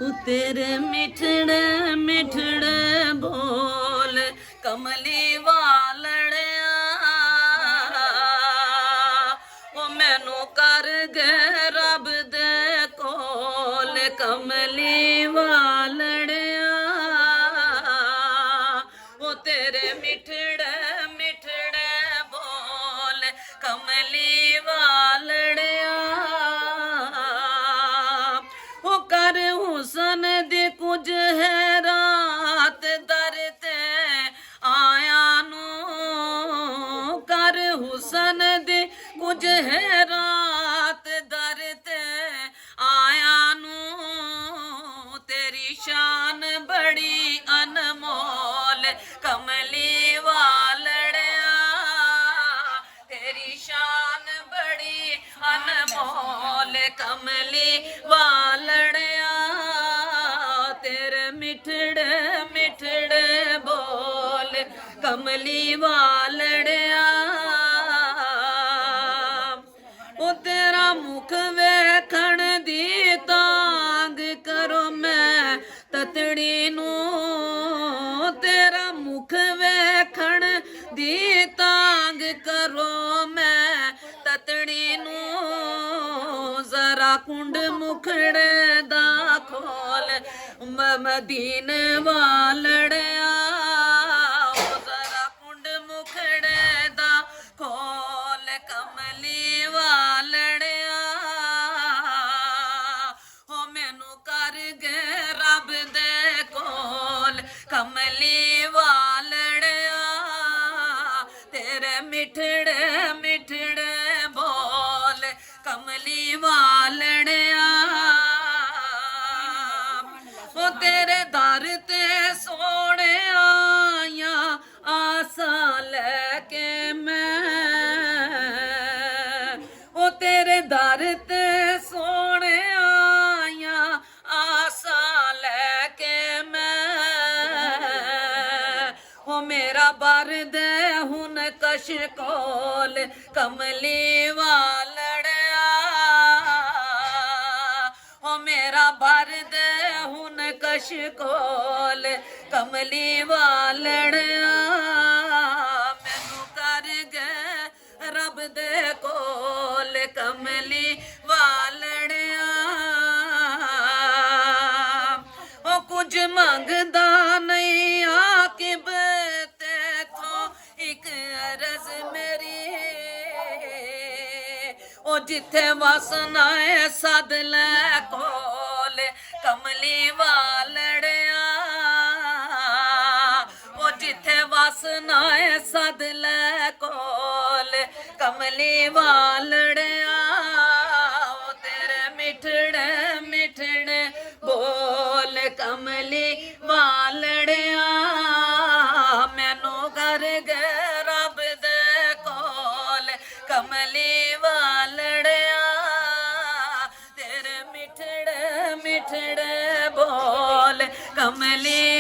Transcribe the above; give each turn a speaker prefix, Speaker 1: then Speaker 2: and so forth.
Speaker 1: तेरे मिठड़े मिठड़े बोल कमली वालड़िया ओ मैनू कर गए रब दे कोल कमली वालड़िया ओ तेरे मिठड़े मिठड़े बोल कमली वालड़िया ओ कर हुसन दे कुछ है रात दर ते आया नू कर हुसन दे कुछ है रात दर ते आया नू तेरी शान बड़ी अनमोल कमली वालड़िया तेरी शान बड़ी अनमोल कमली वालड़िया तेरे मिठड़े मिठड़े बोल कमली वालड़िया ओ तेरा मुख वेखण दी तांग करो मैं ततड़ी नू तेरा मुख वेखण दी तांग करो मैं ततड़ी नू जरा कुंड मुखड़े दा खोल मदीन वालड़िया जरा कुंड मुखड़े दा खोल कमली वालड़िया हो मैनू कर गए रब दे कोल कमली वालड़िया तेरे मिठड़े मिठड़े बोल कमली वालड़िया ओ तेरे दर ते सोने आया आसा लेके मैं ओ तेरे दर ते सोने आया आसा लेके मैं ओ मेरा बर दे हुन कश कोल कमली वालड़िया ओ मेरा भर दे हुन कश कोल कमली वालड़िया मैनू कर गए रब दे कोल कमली वालड़िया ओ कुछ मंगदा नहीं आकिब तेथों एक अरज मेरी ओ जिथे वसना है सद ले कोल कमली वालड़िया ओ जिथे वसना है सद ले कोल कमली वालड़िया ओ तेरे मिठड़े मिठड़े बोल कमली वालड़िया मैनू कर गए रब दे कोल कमली वालड़िया तेरे मिठड़े मिठड़े बोल कमली